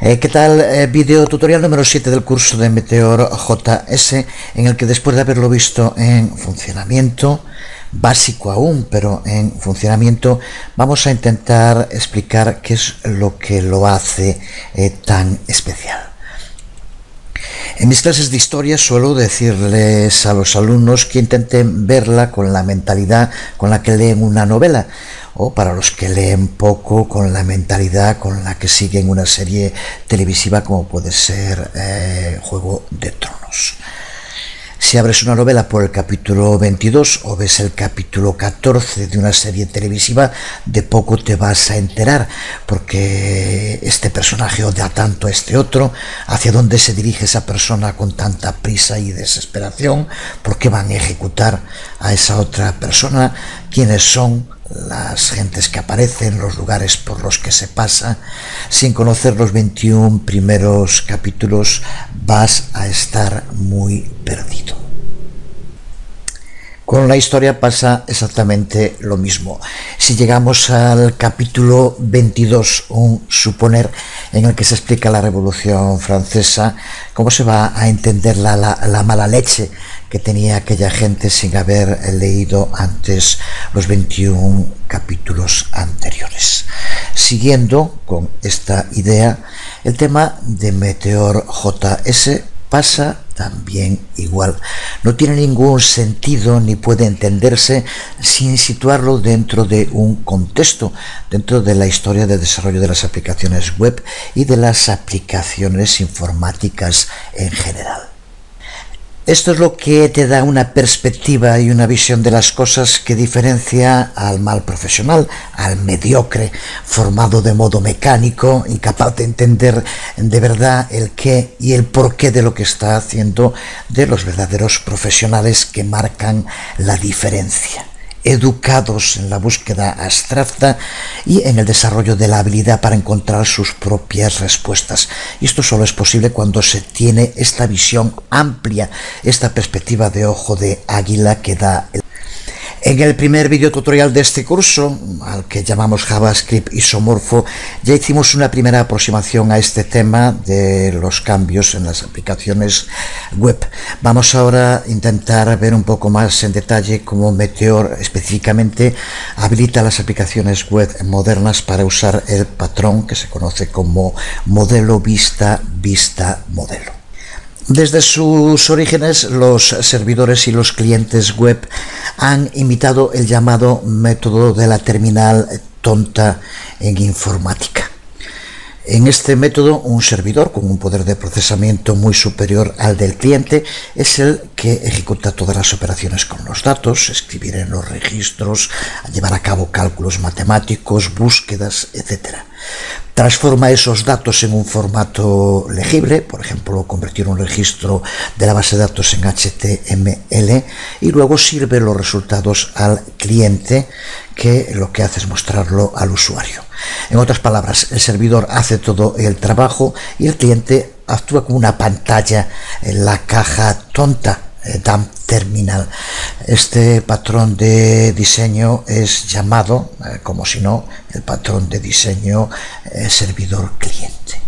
¿Qué tal? Video tutorial número 7 del curso de Meteor JS, en el que después de haberlo visto en funcionamiento, básico aún, pero en funcionamiento, vamos a intentar explicar qué es lo que lo hace tan especial. En mis clases de historia suelo decirles a los alumnos que intenten verla con la mentalidad con la que leen una novela, o para los que leen poco, con la mentalidad con la que siguen una serie televisiva como puede ser Juego de Tronos. Si abres una novela por el capítulo 22 o ves el capítulo 14 de una serie televisiva, de poco te vas a enterar, porque este personaje odia tanto a este otro, hacia dónde se dirige esa persona con tanta prisa y desesperación, por qué van a ejecutar a esa otra persona, quiénes son las gentes que aparecen, los lugares por los que se pasa. Sin conocer los 21 primeros capítulos vas a estar muy perdido. Con la historia pasa exactamente lo mismo. Si llegamos al capítulo 22, un suponer, en el que se explica la Revolución Francesa, ¿cómo se va a entender la mala leche que tenía aquella gente sin haber leído antes los 21 capítulos anteriores? Siguiendo con esta idea, el tema de Meteor JS pasa también igual. No tiene ningún sentido ni puede entenderse sin situarlo dentro de un contexto, dentro de la historia de desarrollo de las aplicaciones web y de las aplicaciones informáticas en general. Esto es lo que te da una perspectiva y una visión de las cosas que diferencia al mal profesional, al mediocre, formado de modo mecánico, incapaz de entender de verdad el qué y el porqué de lo que está haciendo, de los verdaderos profesionales que marcan la diferencia, educados en la búsqueda abstracta y en el desarrollo de la habilidad para encontrar sus propias respuestas. Y esto solo es posible cuando se tiene esta visión amplia, esta perspectiva de ojo de águila que da el... En el primer video tutorial de este curso, al que llamamos JavaScript isomorfo, ya hicimos una primera aproximación a este tema de los cambios en las aplicaciones web. Vamos ahora a intentar ver un poco más en detalle cómo Meteor específicamente habilita las aplicaciones web modernas para usar el patrón que se conoce como modelo vista-modelo. Desde sus orígenes, los servidores y los clientes web han imitado el llamado método de la terminal tonta en informática. En este método, un servidor con un poder de procesamiento muy superior al del cliente es el que ejecuta todas las operaciones con los datos, escribir en los registros, llevar a cabo cálculos matemáticos, búsquedas, etc. Transforma esos datos en un formato legible, por ejemplo, convertir un registro de la base de datos en HTML, y luego sirve los resultados al cliente, que lo que hace es mostrarlo al usuario. En otras palabras, el servidor hace todo el trabajo y el cliente actúa como una pantalla en la caja tonta, dumb terminal. Este patrón de diseño es llamado, como si no, el patrón de diseño servidor cliente.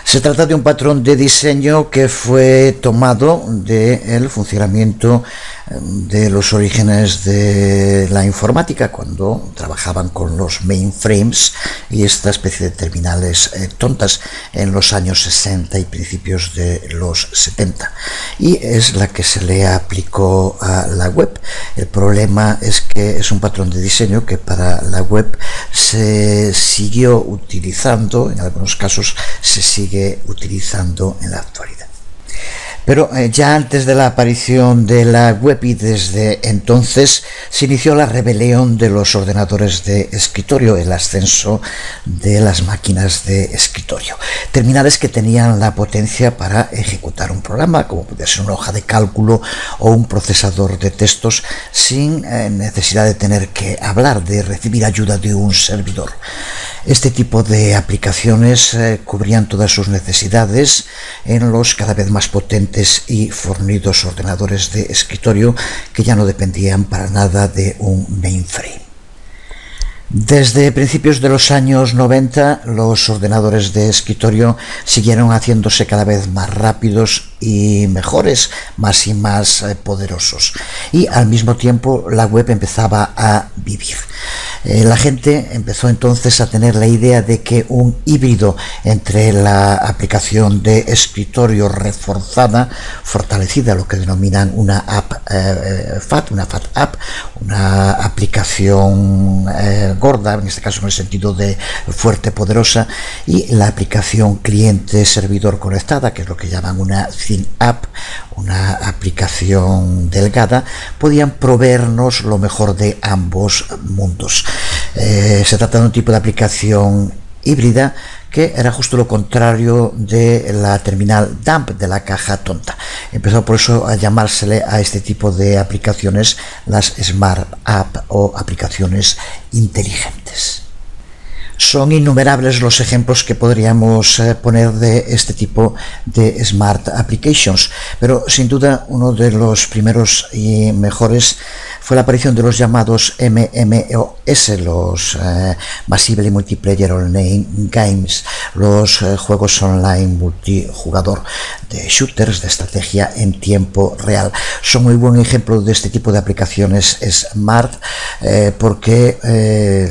Se trata de un patrón de diseño que fue tomado del funcionamiento de los orígenes de la informática, cuando trabajaban con los mainframes y esta especie de terminales tontas en los años 60 y principios de los 70, y es la que se le aplicó a la web. El problema es que es un patrón de diseño que para la web se siguió utilizando, en algunos casos se sigue utilizando en la actualidad. Pero ya antes de la aparición de la web y desde entonces se inició la rebelión de los ordenadores de escritorio, el ascenso de las máquinas de escritorio. Terminales que tenían la potencia para ejecutar un programa, como podía ser una hoja de cálculo o un procesador de textos, sin necesidad de tener que hablar, de recibir ayuda de un servidor. Este tipo de aplicaciones cubrían todas sus necesidades en los cada vez más potentes y fornidos ordenadores de escritorio que ya no dependían para nada de un mainframe. Desde principios de los años 90, los ordenadores de escritorio siguieron haciéndose cada vez más rápidos y mejores, más y más poderosos. Y al mismo tiempo la web empezaba a vivir. La gente empezó entonces a tener la idea de que un híbrido entre la aplicación de escritorio reforzada, fortalecida, lo que denominan una app FAT, una FAT app, una aplicación gorda, en este caso en el sentido de fuerte, poderosa, y la aplicación cliente-servidor conectada, que es lo que llaman una Thin App, una aplicación delgada, podían proveernos lo mejor de ambos mundos. Se trata de un tipo de aplicación híbrida que era justo lo contrario de la terminal dump, de la caja tonta. Empezó por eso a llamársele a este tipo de aplicaciones las Smart App o aplicaciones inteligentes. Son innumerables los ejemplos que podríamos poner de este tipo de Smart Applications, pero sin duda uno de los primeros y mejores fue la aparición de los llamados MMOS, los Massively Multiplayer Online Games, los juegos online multijugador de shooters, de estrategia en tiempo real. Son muy buen ejemplo de este tipo de aplicaciones Smart porque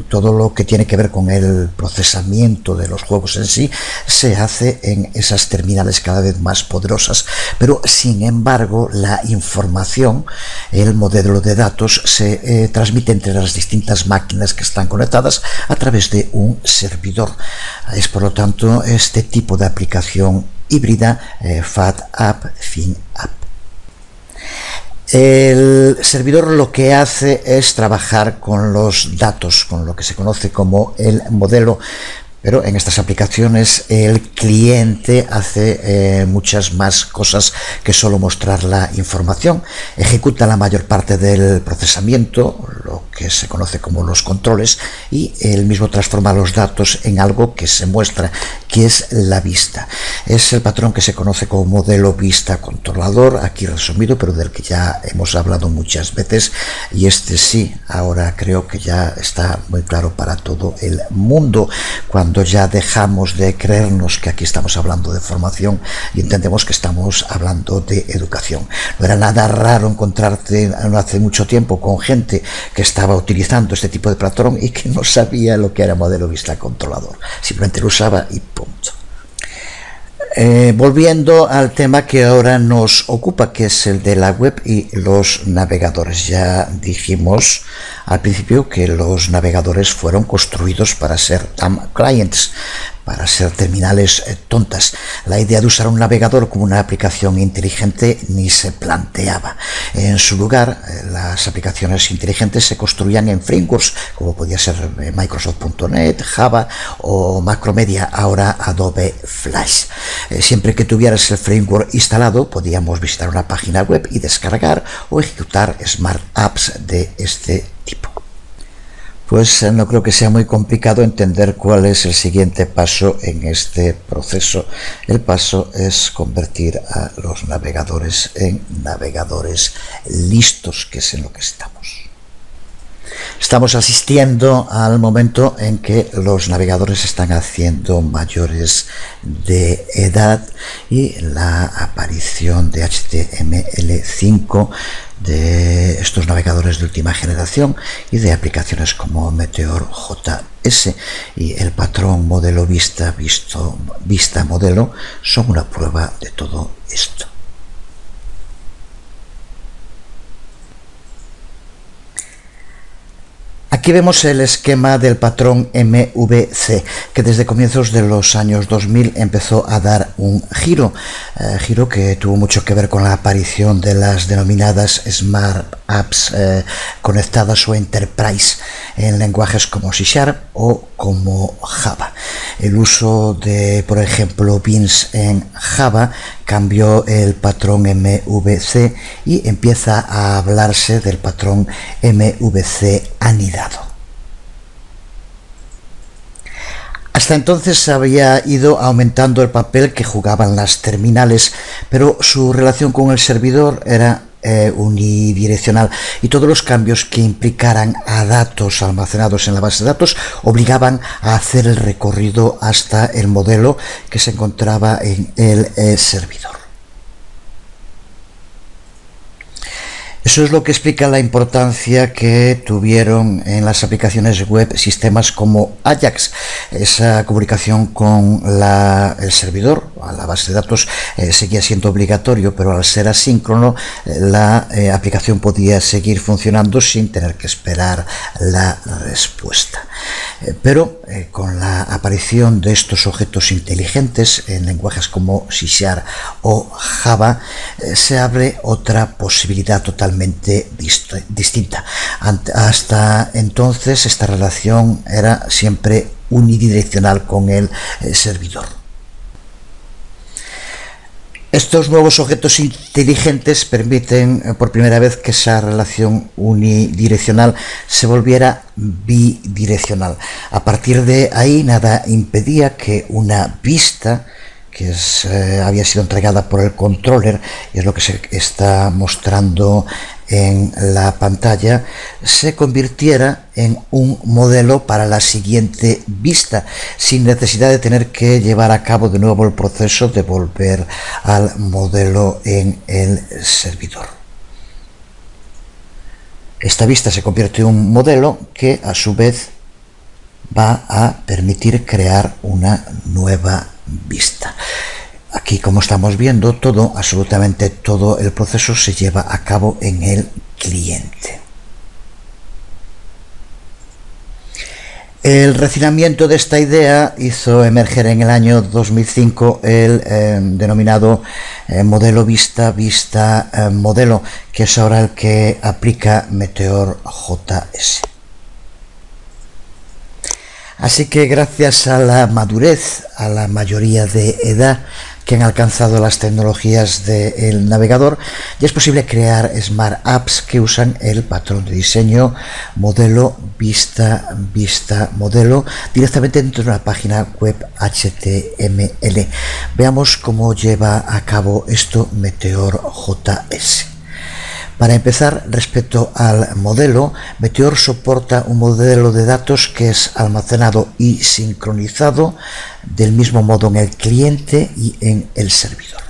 todo lo que tiene que ver con el procesamiento de los juegos en sí se hace en esas terminales cada vez más poderosas, pero sin embargo la información, el modelo de datos se transmite entre las distintas máquinas que están conectadas a través de un servidor. Es por lo tanto este tipo de aplicación híbrida FAT App, Thin App. El servidor lo que hace es trabajar con los datos, con lo que se conoce como el modelo, pero en estas aplicaciones el cliente hace muchas más cosas que solo mostrar la información. Ejecuta la mayor parte del procesamiento, lo que se conoce como los controles, y él mismo transforma los datos en algo que se muestra, que es la vista. Es el patrón que se conoce como modelo vista controlador, aquí resumido, pero del que ya hemos hablado muchas veces, y este sí, ahora creo que ya está muy claro para todo el mundo, cuando ya dejamos de creernos que aquí estamos hablando de formación y entendemos que estamos hablando de educación. No era nada raro encontrarte no hace mucho tiempo con gente que estaba utilizando este tipo de patrón y que no sabía lo que era modelo vista controlador, simplemente lo usaba y punto. Volviendo al tema que ahora nos ocupa, que es el de la web y los navegadores. Ya dijimos al principio que los navegadores fueron construidos para ser dumb clients, para ser terminales tontas. La idea de usar un navegador como una aplicación inteligente ni se planteaba. En su lugar, las aplicaciones inteligentes se construían en frameworks, como podía ser Microsoft.NET, Java o Macromedia, ahora Adobe Flash. Siempre que tuvieras el framework instalado, podíamos visitar una página web y descargar o ejecutar Smart Apps de este tipo. Pues no creo que sea muy complicado entender cuál es el siguiente paso en este proceso. El paso es convertir a los navegadores en navegadores listos, que es en lo que estamos. Estamos asistiendo al momento en que los navegadores están haciendo mayores de edad y la aparición de HTML5, de estos navegadores de última generación y de aplicaciones como Meteor JS y el patrón modelo vista modelo son una prueba de todo esto. Aquí vemos el esquema del patrón MVC, que desde comienzos de los años 2000 empezó a dar un giro que tuvo mucho que ver con la aparición de las denominadas Smart Apps conectadas o Enterprise en lenguajes como C# o como Java. El uso de, por ejemplo, beans en Java cambió el patrón MVC y empieza a hablarse del patrón MVC anidado. Hasta entonces había ido aumentando el papel que jugaban las terminales, pero su relación con el servidor era unidireccional, y todos los cambios que implicaran a datos almacenados en la base de datos obligaban a hacer el recorrido hasta el modelo que se encontraba en el servidor. Eso es lo que explica la importancia que tuvieron en las aplicaciones web sistemas como Ajax. Esa comunicación con el servidor, a la base de datos, seguía siendo obligatorio, pero al ser asíncrono, la aplicación podía seguir funcionando sin tener que esperar la respuesta. Pero con la aparición de estos objetos inteligentes en lenguajes como C# o Java, se abre otra posibilidad totalmente distinta. Hasta entonces esta relación era siempre unidireccional con el servidor. Estos nuevos objetos inteligentes permiten por primera vez que esa relación unidireccional se volviera bidireccional. A partir de ahí nada impedía que una vista que había sido entregada por el controller, y es lo que se está mostrando en la pantalla, se convirtiera en un modelo para la siguiente vista, sin necesidad de tener que llevar a cabo de nuevo el proceso de volver al modelo en el servidor. Esta vista se convierte en un modelo que a su vez va a permitir crear una nueva vista. Aquí, como estamos viendo, absolutamente todo el proceso se lleva a cabo en el cliente. El refinamiento de esta idea hizo emerger en el año 2005 el denominado modelo vista modelo, que es ahora el que aplica Meteor JS. Así que gracias a la madurez, a la mayoría de edad que han alcanzado las tecnologías del navegador, ya es posible crear Smart Apps que usan el patrón de diseño modelo vista modelo directamente dentro de una página web HTML. Veamos cómo lleva a cabo esto Meteor JS. Para empezar, respecto al modelo, Meteor soporta un modelo de datos que es almacenado y sincronizado del mismo modo en el cliente y en el servidor.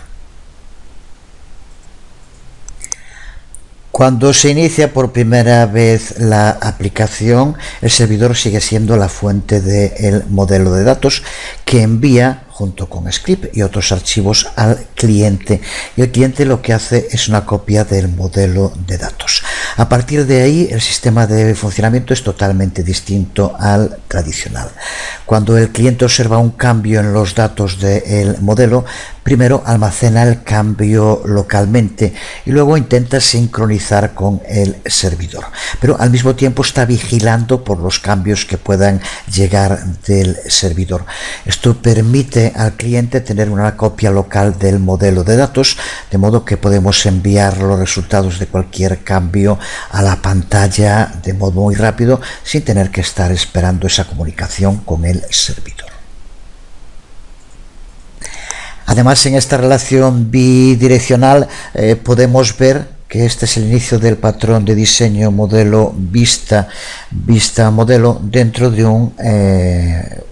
Cuando se inicia por primera vez la aplicación, el servidor sigue siendo la fuente del modelo de datos que envía junto con script y otros archivos al cliente, y el cliente lo que hace es una copia del modelo de datos. A partir de ahí el sistema de funcionamiento es totalmente distinto al tradicional. Cuando el cliente observa un cambio en los datos del modelo, primero almacena el cambio localmente y luego intenta sincronizar con el servidor, pero al mismo tiempo está vigilando por los cambios que puedan llegar del servidor. Esto permite al cliente tener una copia local del modelo de datos, de modo que podemos enviar los resultados de cualquier cambio a la pantalla de modo muy rápido sin tener que estar esperando esa comunicación con el servidor. Además, en esta relación bidireccional podemos ver que este es el inicio del patrón de diseño modelo vista modelo dentro de un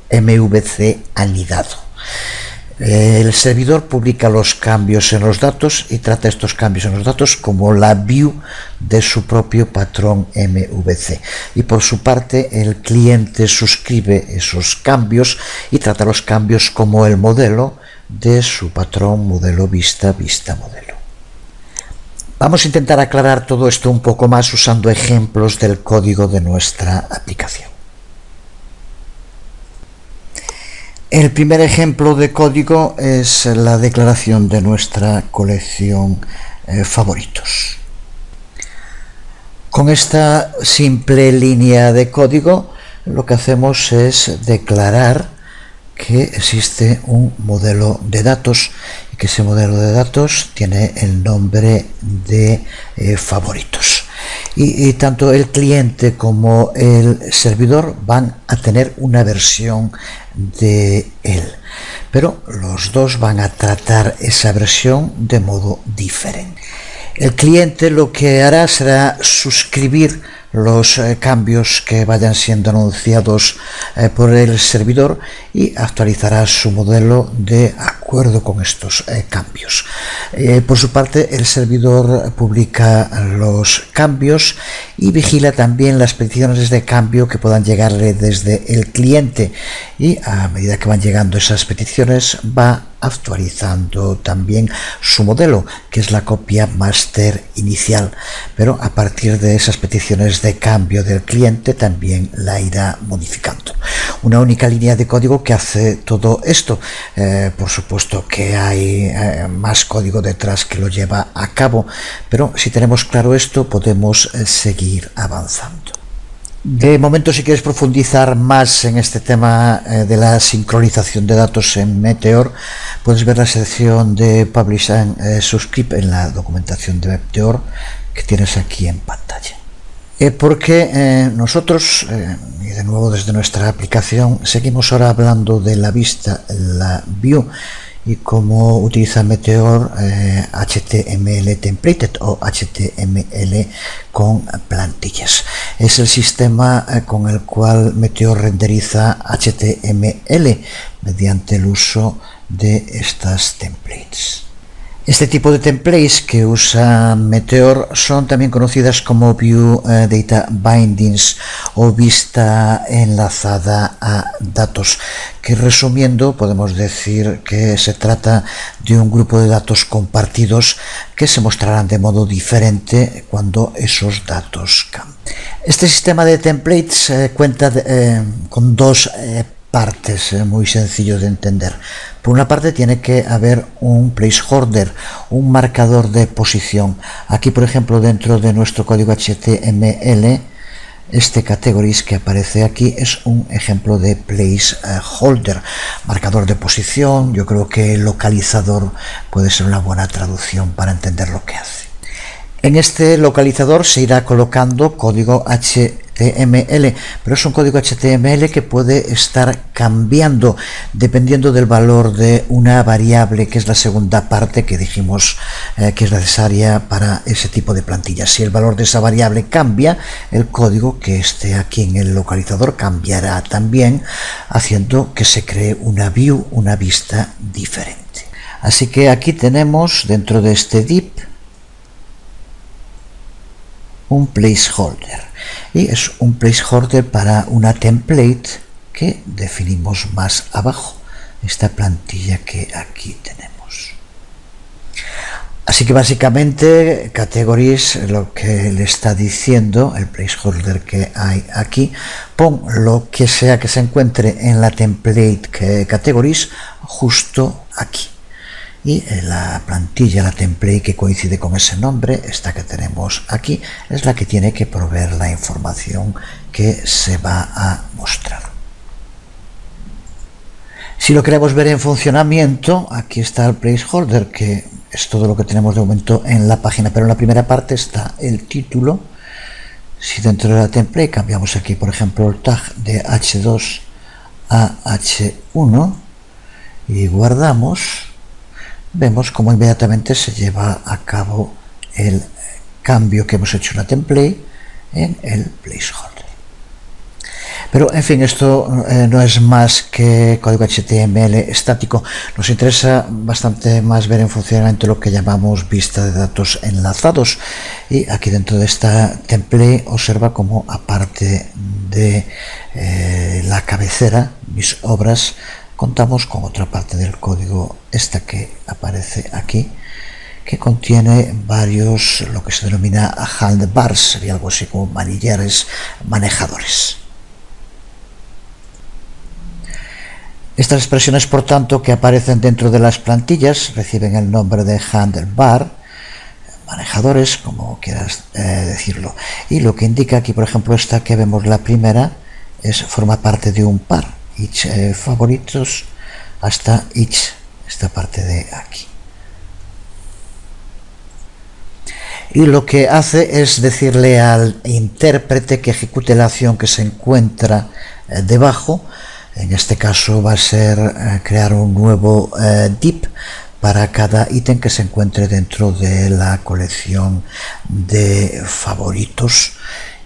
MVC anidado. El servidor publica los cambios en los datos y trata estos cambios en los datos como la view de su propio patrón MVC, y por su parte el cliente suscribe esos cambios y trata los cambios como el modelo de su patrón modelo vista modelo. Vamos a intentar aclarar todo esto un poco más usando ejemplos del código de nuestra aplicación. El primer ejemplo de código es la declaración de nuestra colección favoritos. Con esta simple línea de código lo que hacemos es declarar que existe un modelo de datos y que ese modelo de datos tiene el nombre de favoritos. Y tanto el cliente como el servidor van a tener una versión de él, pero los dos van a tratar esa versión de modo diferente. El cliente lo que hará será suscribir los cambios que vayan siendo anunciados por el servidor y actualizará su modelo de acuerdo con estos cambios. Por su parte, el servidor publica los cambios y vigila también las peticiones de cambio que puedan llegarle desde el cliente, y a medida que van llegando esas peticiones va actualizando también su modelo, que es la copia master inicial, pero a partir de esas peticiones de cambio del cliente también la irá modificando. Una única línea de código que hace todo esto. Por supuesto que hay más código detrás que lo lleva a cabo, pero si tenemos claro esto podemos seguir avanzando. De momento, si quieres profundizar más en este tema de la sincronización de datos en Meteor, puedes ver la sección de Publish and Subscribe en la documentación de Meteor que tienes aquí en pantalla. Porque nosotros, y de nuevo desde nuestra aplicación, seguimos ahora hablando de la vista, la view, y cómo utiliza Meteor HTML templated o HTML con plantillas. Es el sistema con el cual Meteor renderiza HTML mediante el uso de estas templates. Este tipo de templates que usa Meteor son también conocidas como View Data Bindings o vista enlazada a datos, que resumiendo podemos decir que se trata de un grupo de datos compartidos que se mostrarán de modo diferente cuando esos datos cambian. Este sistema de templates cuenta con dos partes, muy sencillo de entender. Por una parte tiene que haber un placeholder, un marcador de posición. Aquí, por ejemplo, dentro de nuestro código HTML, este categories que aparece aquí es un ejemplo de placeholder, marcador de posición. Yo creo que localizador puede ser una buena traducción para entender lo que hace. En este localizador se irá colocando código HTML, pero es un código HTML que puede estar cambiando dependiendo del valor de una variable, que es la segunda parte que dijimos que es necesaria para ese tipo de plantillas. Si el valor de esa variable cambia, el código que esté aquí en el localizador cambiará también, haciendo que se cree una view, una vista diferente. Así que aquí tenemos dentro de este div un placeholder, y es un placeholder para una template que definimos más abajo, esta plantilla que aquí tenemos. Así que básicamente categories lo que le está diciendo el placeholder que hay aquí: pon lo que sea que se encuentre en la template categories justo aquí. Y la plantilla, la template que coincide con ese nombre, esta que tenemos aquí, es la que tiene que proveer la información que se va a mostrar. Si lo queremos ver en funcionamiento, aquí está el placeholder, que es todo lo que tenemos de momento en la página, pero en la primera parte está el título. Si dentro de la template cambiamos aquí, por ejemplo, el tag de H2 a H1 y guardamos, vemos como inmediatamente se lleva a cabo el cambio que hemos hecho en la template en el placeholder. Pero en fin, esto no es más que código HTML estático. Nos interesa bastante más ver en funcionamiento lo que llamamos vista de datos enlazados, y aquí dentro de esta template observa como aparte de la cabecera, mis obras, contamos con otra parte del código, esta que aparece aquí, que contiene varios, lo que se denomina handlebars, sería algo así como manillares, manejadores. Estas expresiones, por tanto, que aparecen dentro de las plantillas reciben el nombre de handlebar, manejadores, como quieras decirlo. Y lo que indica aquí, por ejemplo, esta que vemos, la primera, forma parte de un par. Each favoritos hasta each, esta parte de aquí. Y lo que hace es decirle al intérprete que ejecute la acción que se encuentra debajo. En este caso va a ser crear un nuevo div para cada ítem que se encuentre dentro de la colección de favoritos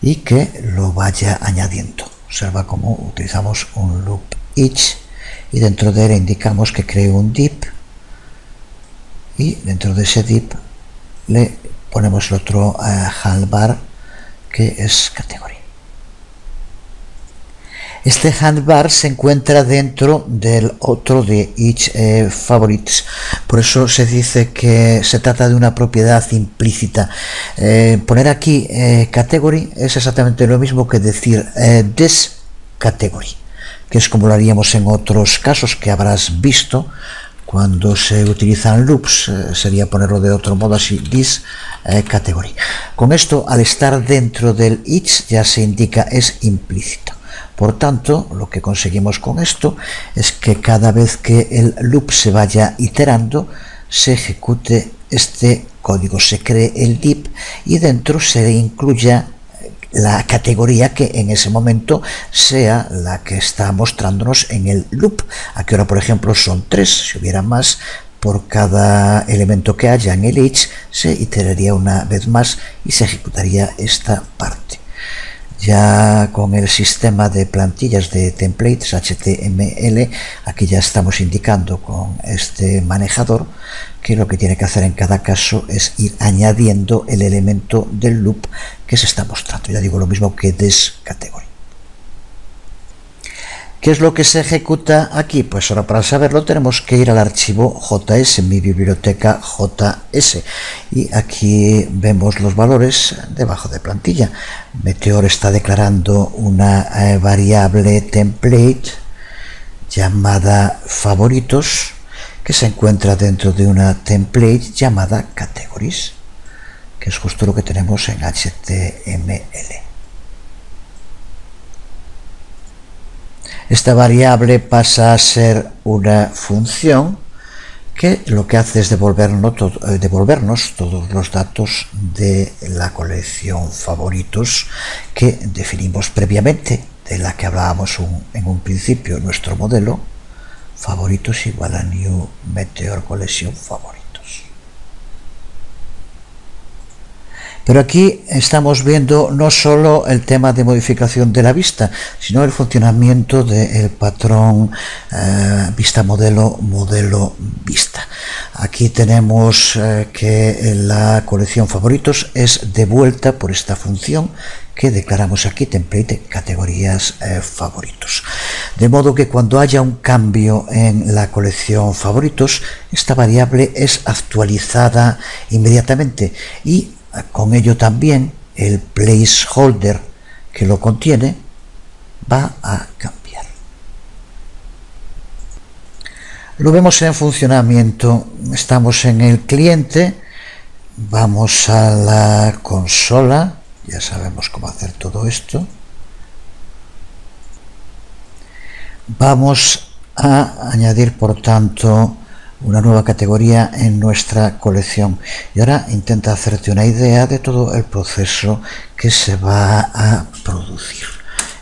y que lo vaya añadiendo. Observa cómo utilizamos un loop each y dentro de él indicamos que cree un div y dentro de ese div le ponemos el otro handbar que es category. Este handbar se encuentra dentro del otro de each favorites, por eso se dice que se trata de una propiedad implícita. Poner aquí category es exactamente lo mismo que decir this category, que es como lo haríamos en otros casos que habrás visto cuando se utilizan loops. Sería ponerlo de otro modo así, this category. Con esto, al estar dentro del each, ya se indica es implícito. Por tanto, lo que conseguimos con esto es que cada vez que el loop se vaya iterando, se ejecute este código, se cree el div y dentro se incluya la categoría que en ese momento sea la que está mostrándonos en el loop. Aquí ahora, por ejemplo, son 3. Si hubiera más, por cada elemento que haya en el each se iteraría una vez más y se ejecutaría esta parte. Ya con el sistema de plantillas de templates HTML, aquí ya estamos indicando con este manejador que lo que tiene que hacer en cada caso es ir añadiendo el elemento del loop que se está mostrando. Ya digo lo mismo que this category. ¿Qué es lo que se ejecuta aquí? Pues ahora, para saberlo, tenemos que ir al archivo JS, mi biblioteca JS, y aquí vemos los valores debajo de plantilla. Meteor está declarando una variable template llamada favoritos, que se encuentra dentro de una template llamada categories, que es justo lo que tenemos en HTML. Esta variable pasa a ser una función que lo que hace es devolvernos todos los datos de la colección favoritos que definimos previamente, de la que hablábamos en un principio, nuestro modelo favoritos igual a new meteor colección favoritos. Pero aquí estamos viendo no solo el tema de modificación de la vista, sino el funcionamiento del patrón vista modelo, modelo vista. Aquí tenemos que la colección favoritos es devuelta por esta función que declaramos aquí, template categorías favoritos. De modo que cuando haya un cambio en la colección favoritos, esta variable es actualizada inmediatamente y con ello también el placeholder que lo contiene va a cambiar. Lo vemos en funcionamiento. Estamos en el cliente, vamos a la consola, ya sabemos cómo hacer todo esto. Vamos a añadir, por tanto, una nueva categoría en nuestra colección. Y ahora intenta hacerte una idea de todo el proceso que se va a producir.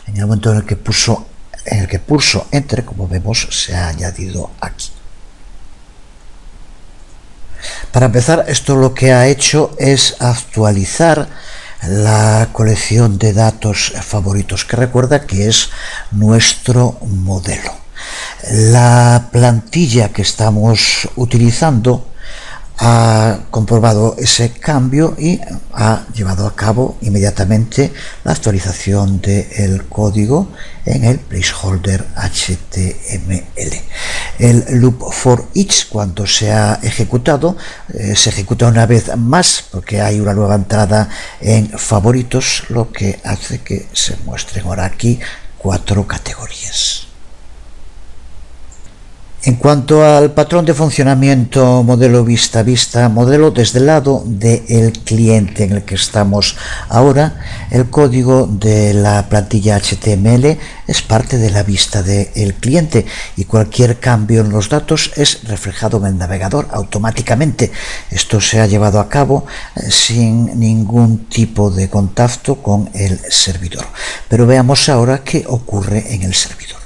En el momento en el que pulso Enter, como vemos, se ha añadido aquí. Para empezar, esto lo que ha hecho es actualizar la colección de datos favoritos, que recuerda que es nuestro modelo. La plantilla que estamos utilizando ha comprobado ese cambio y ha llevado a cabo inmediatamente la actualización del código en el placeholder HTML. El loop for each, cuando se ha ejecutado, se ejecuta una vez más porque hay una nueva entrada en favoritos, lo que hace que se muestren ahora aquí 4 categorías. En cuanto al patrón de funcionamiento modelo vista modelo, desde el lado del cliente en el que estamos ahora, el código de la plantilla HTML es parte de la vista del cliente y cualquier cambio en los datos es reflejado en el navegador automáticamente. Esto se ha llevado a cabo sin ningún tipo de contacto con el servidor. Pero veamos ahora qué ocurre en el servidor.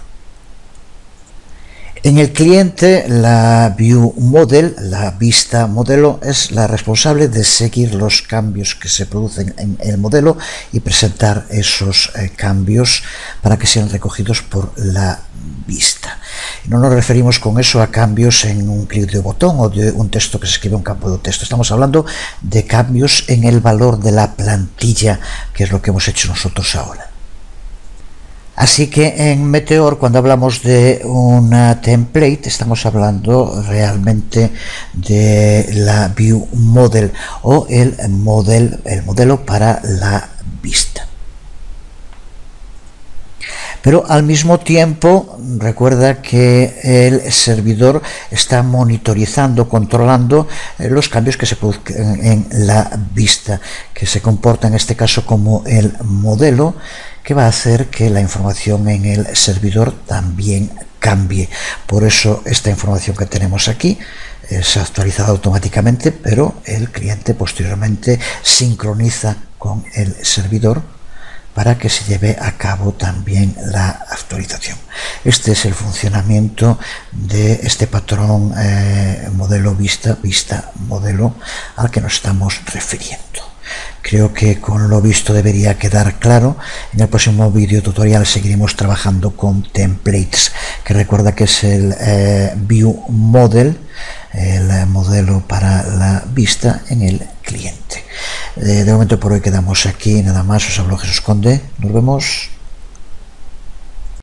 En el cliente, la View Model, la vista modelo, es la responsable de seguir los cambios que se producen en el modelo y presentar esos cambios para que sean recogidos por la vista. No nos referimos con eso a cambios en un clic de botón o de un texto que se escribe en un campo de texto. Estamos hablando de cambios en el valor de la plantilla, que es lo que hemos hecho nosotros ahora. Así que en Meteor, cuando hablamos de una template, estamos hablando realmente de la View Model o el modelo para la vista. Pero al mismo tiempo, recuerda que el servidor está monitorizando, controlando los cambios que se producen en la vista, que se comporta en este caso como el modelo, que va a hacer que la información en el servidor también cambie. Por eso esta información que tenemos aquí es actualizada automáticamente, pero el cliente posteriormente sincroniza con el servidor para que se lleve a cabo también la actualización. Este es el funcionamiento de este patrón modelo vista modelo al que nos estamos refiriendo. Creo que con lo visto debería quedar claro. En el próximo vídeo tutorial seguiremos trabajando con templates, que recuerda que es el View Model, el modelo para la vista en el cliente. De momento por hoy quedamos aquí, nada más. Os habló Jesús Conde, nos vemos.